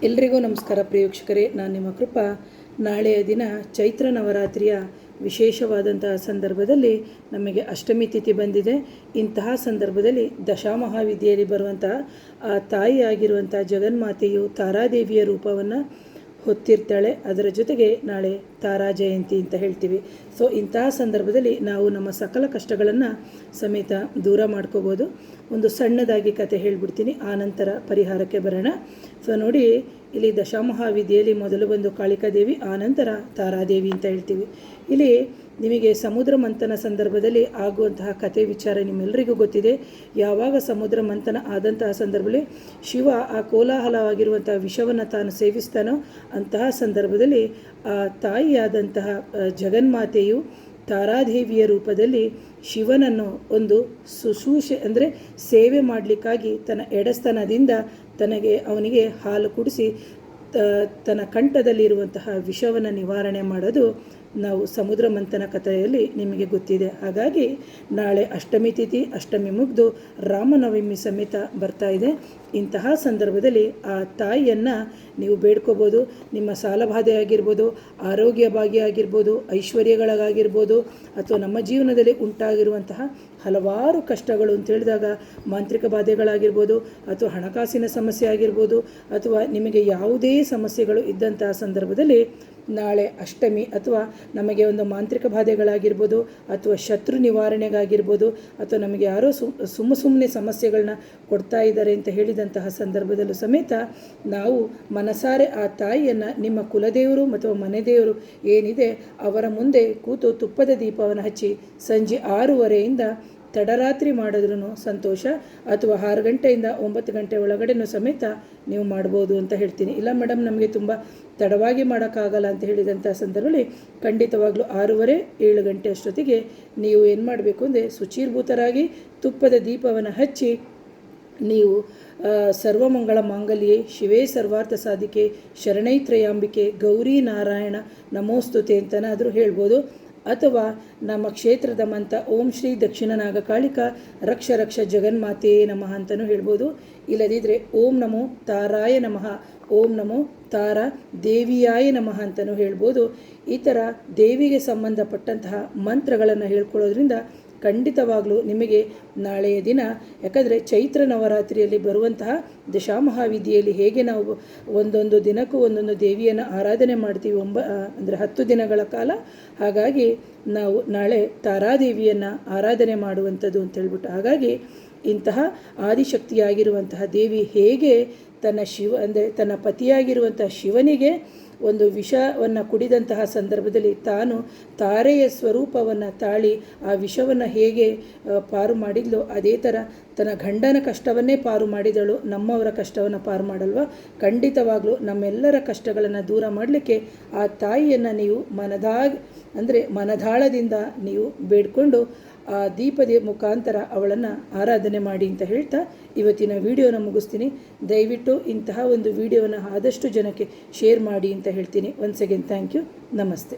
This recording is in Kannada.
ಎಲ್ರಿಗೂ ನಮಸ್ಕಾರ ಪ್ರಿಯ ನಾನು ನಿಮ್ಮ ಕೃಪಾ. ನಾಳೆಯ ದಿನ ಚೈತ್ರ ನವರಾತ್ರಿಯ ವಿಶೇಷವಾದಂತಹ ಸಂದರ್ಭದಲ್ಲಿ ನಮಗೆ ಅಷ್ಟಮಿ ತಿಥಿ ಬಂದಿದೆ. ಇಂತಹ ಸಂದರ್ಭದಲ್ಲಿ ದಶಾಮಹಾವಿದ್ಯೆಯಲ್ಲಿ ಬರುವಂತಹ ಆ ತಾಯಿಯಾಗಿರುವಂಥ ಜಗನ್ಮಾತೆಯು ತಾರಾದೇವಿಯ ರೂಪವನ್ನು ಹೊತ್ತಿರ್ತಾಳೆ. ಅದರ ಜೊತೆಗೆ ನಾಳೆ ತಾರಾ ಜಯಂತಿ ಅಂತ ಹೇಳ್ತೀವಿ. ಸೊ ಇಂತಹ ಸಂದರ್ಭದಲ್ಲಿ ನಾವು ನಮ್ಮ ಸಕಲ ಕಷ್ಟಗಳನ್ನು ಸಮೇತ ದೂರ ಮಾಡ್ಕೋಬೋದು. ಒಂದು ಸಣ್ಣದಾಗಿ ಕತೆ ಹೇಳ್ಬಿಡ್ತೀನಿ, ಆನಂತರ ಪರಿಹಾರಕ್ಕೆ ಬರೋಣ. ಸೊ ನೋಡಿ, ಇಲ್ಲಿ ದಶಾಮಹಾವಿದ್ಯೆಯಲ್ಲಿ ಮೊದಲು ಬಂದು ಕಾಳಿಕಾದೇವಿ, ಆನಂತರ ತಾರಾದೇವಿ ಅಂತ ಹೇಳ್ತೀವಿ. ಇಲ್ಲಿ ನಿಮಗೆ ಸಮುದ್ರ ಮಂಥನ ಸಂದರ್ಭದಲ್ಲಿ ಆಗುವಂತಹ ಕತೆ ವಿಚಾರ ನಿಮ್ಮೆಲ್ಲರಿಗೂ ಗೊತ್ತಿದೆ. ಯಾವಾಗ ಸಮುದ್ರ ಮಂಥನ ಆದಂತಹ ಸಂದರ್ಭದಲ್ಲಿ ಶಿವ ಆ ಕೋಲಾಹಲವಾಗಿರುವಂತಹ ವಿಷವನ್ನು ತಾನು ಸೇವಿಸ್ತಾನೋ ಅಂತಹ ಸಂದರ್ಭದಲ್ಲಿ ಆ ತಾಯಿಯಾದಂತಹ ಜಗನ್ಮಾತೆಯು ತಾರಾದೇವಿಯ ರೂಪದಲ್ಲಿ ಶಿವನನ್ನು ಒಂದು ಶುಶ್ರೂಷೆ ಅಂದರೆ ಸೇವೆ ಮಾಡಲಿಕ್ಕಾಗಿ ತನ್ನ ಎಡಸ್ತನದಿಂದ ಅವನಿಗೆ ಹಾಲು ಕುಡಿಸಿ ತನ್ನ ಕಂಠದಲ್ಲಿರುವಂತಹ ವಿಷವನ್ನು ನಿವಾರಣೆ ಮಾಡೋದು ನಾವು ಸಮುದ್ರ ಮಂಥನ ಕಥೆಯಲ್ಲಿ ನಿಮಗೆ ಗೊತ್ತಿದೆ. ಹಾಗಾಗಿ ನಾಳೆ ಅಷ್ಟಮಿ ತಿಥಿ, ಅಷ್ಟಮಿ ಮುಗಿದು ರಾಮನವಮಿ ಸಮೇತ ಬರ್ತಾ ಇದೆ. ಇಂತಹ ಸಂದರ್ಭದಲ್ಲಿ ಆ ತಾಯಿಯನ್ನು ನೀವು ಬೇಡ್ಕೋಬೋದು. ನಿಮ್ಮ ಸಾಲಬಾಧೆ ಆಗಿರ್ಬೋದು, ಆರೋಗ್ಯ ಭಾಗ್ಯ ಆಗಿರ್ಬೋದು, ಐಶ್ವರ್ಯಗಳಾಗಿರ್ಬೋದು, ಅಥವಾ ನಮ್ಮ ಜೀವನದಲ್ಲಿ ಉಂಟಾಗಿರುವಂತಹ ಹಲವಾರು ಕಷ್ಟಗಳು ಅಂತ ಹೇಳಿದಾಗ ಮಾಂತ್ರಿಕ ಬಾಧೆಗಳಾಗಿರ್ಬೋದು, ಅಥವಾ ಹಣಕಾಸಿನ ಸಮಸ್ಯೆ ಆಗಿರ್ಬೋದು, ಅಥವಾ ನಿಮಗೆ ಯಾವುದೇ ಸಮಸ್ಯೆಗಳು ಇದ್ದಂತಹ ಸಂದರ್ಭದಲ್ಲಿ ನಾಳೆ ಅಷ್ಟಮಿ, ಅಥವಾ ನಮಗೆ ಒಂದು ಮಾಂತ್ರಿಕ ಬಾಧೆಗಳಾಗಿರ್ಬೋದು, ಅಥವಾ ಶತ್ರು ನಿವಾರಣೆಗಾಗಿರ್ಬೋದು, ಅಥವಾ ನಮಗೆ ಯಾರೋ ಸುಮ್ಮನೆ ಸಮಸ್ಯೆಗಳನ್ನ ಕೊಡ್ತಾ ಇದ್ದಾರೆ ಅಂತ ಹೇಳಿದಂತಹ ಸಂದರ್ಭದಲ್ಲೂ ಸಮೇತ ನಾವು ಮನಸಾರೆ ಆ ತಾಯಿಯನ್ನು ನಿಮ್ಮ ಕುಲದೇವರು ಮತ್ತು ಮನೆ ದೇವರು ಏನಿದೆ ಅವರ ಮುಂದೆ ಕೂತು ತುಪ್ಪದ ದೀಪವನ್ನು ಹಚ್ಚಿ ಸಂಜೆ 6:30ಯಿಂದ ತಡರಾತ್ರಿ ಮಾಡಿದ್ರೂ ಸಂತೋಷ, ಅಥವಾ 6 ಗಂಟೆಯಿಂದ 9 ಗಂಟೆ ಒಳಗಡೆನೂ ಸಮೇತ ನೀವು ಮಾಡ್ಬೋದು ಅಂತ ಹೇಳ್ತೀನಿ. ಇಲ್ಲ ಮೇಡಮ್, ನಮಗೆ ತುಂಬ ತಡವಾಗಿ ಮಾಡೋಕ್ಕಾಗಲ್ಲ ಅಂತ ಹೇಳಿದಂಥ ಸಂದರ್ಭದಲ್ಲಿ ಖಂಡಿತವಾಗ್ಲೂ 6:30-7 ಗಂಟೆ ಅಷ್ಟೊತ್ತಿಗೆ ನೀವು ಏನು ಮಾಡಬೇಕು ಅಂದರೆ ಶುಚೀರ್ಭೂತರಾಗಿ ತುಪ್ಪದ ದೀಪವನ್ನು ಹಚ್ಚಿ ನೀವು ಸರ್ವಮಂಗಳ ಮಾಂಗಲ್ಯೆ ಶಿವೇ ಸರ್ವಾರ್ಥ ಸಾಧಿಕೆ ಶರಣೈತ್ರಯಾಂಬಿಕೆ ಗೌರಿ ನಾರಾಯಣ ನಮೋಸ್ತುತೆ ಅಂತನಾದರೂ ಹೇಳ್ಬೋದು. ಅಥವಾ ನಮ್ಮ ಕ್ಷೇತ್ರದ ಮಂತ ಓಂ ಶ್ರೀ ದಕ್ಷಿಣ ನಾಗಕಾಳಿಕ ರಕ್ಷ ರಕ್ಷ ಜಗನ್ಮಾತೆಯೇ ನಮಃ ಅಂತಲೂ ಹೇಳ್ಬೋದು. ಇಲ್ಲದಿದ್ದರೆ ಓಂ ನಮೋ ತಾರಾಯ ನಮಃ, ಓಂ ನಮೋ ತಾರಾ ದೇವಿಯಾಯ ನಮಃ ಅಂತಲೂ ಹೇಳ್ಬೋದು. ಈ ಥರ ದೇವಿಗೆ ಸಂಬಂಧಪಟ್ಟಂತಹ ಮಂತ್ರಗಳನ್ನು ಹೇಳ್ಕೊಳ್ಳೋದ್ರಿಂದ ಖಂಡಿತವಾಗಲೂ ನಿಮಗೆ ನಾಳೆಯ ದಿನ, ಯಾಕಂದರೆ ಚೈತ್ರ ನವರಾತ್ರಿಯಲ್ಲಿ ಬರುವಂತಹ ದಶಾಮಹಾವಿದ್ಯೆಯಲ್ಲಿ ಹೇಗೆ ನಾವು ಒಂದೊಂದು ದಿನಕ್ಕೂ ಒಂದೊಂದು ದೇವಿಯನ್ನು ಆರಾಧನೆ ಮಾಡ್ತೀವಿ, ಅಂದರೆ 10 ದಿನಗಳ ಕಾಲ. ಹಾಗಾಗಿ ನಾವು ನಾಳೆ ತಾರಾದೇವಿಯನ್ನು ಆರಾಧನೆ ಮಾಡುವಂಥದ್ದು ಅಂತ ಹೇಳ್ಬಿಟ್ಟು, ಹಾಗಾಗಿ ಇಂತಹ ಆದಿಶಕ್ತಿಯಾಗಿರುವಂತಹ ದೇವಿ ಹೇಗೆ ತನ್ನ ಪತಿಯಾಗಿರುವಂತಹ ಶಿವನಿಗೆ ಒಂದು ವಿಷವನ್ನು ಕುಡಿದಂತಹ ಸಂದರ್ಭದಲ್ಲಿ ತಾನು ತಾರೆಯ ಸ್ವರೂಪವನ್ನು ತಾಳಿ ಆ ವಿಷವನ್ನು ಹೇಗೆ ಪಾರು ಮಾಡಿದ್ಲು, ಅದೇ ಥರ ತನ್ನ ಗಂಡನ ಕಷ್ಟವನ್ನೇ ಪಾರು ಮಾಡಿದಳು, ನಮ್ಮವರ ಕಷ್ಟವನ್ನು ಪಾರು ಮಾಡಲ್ವ? ಖಂಡಿತವಾಗಲೂ ನಮ್ಮೆಲ್ಲರ ಕಷ್ಟಗಳನ್ನು ದೂರ ಮಾಡಲಿಕ್ಕೆ ಆ ತಾಯಿಯನ್ನು ನೀವು ಮನದಾಳದಿಂದ ನೀವು ಬೇಡ್ಕೊಂಡು ಆ ದೀಪದ ಮುಖಾಂತರ ಅವಳನ್ನು ಆರಾಧನೆ ಮಾಡಿ ಅಂತ ಹೇಳ್ತಾ ಇವತ್ತಿನ ವಿಡಿಯೋನ ಮುಗಿಸ್ತೀನಿ. ದಯವಿಟ್ಟು ಇಂತಹ ಒಂದು ವಿಡಿಯೋನ ಆದಷ್ಟು ಜನಕ್ಕೆ ಶೇರ್ ಮಾಡಿ ಅಂತ ಹೇಳ್ತೀನಿ. Once again thank you. ನಮಸ್ತೆ.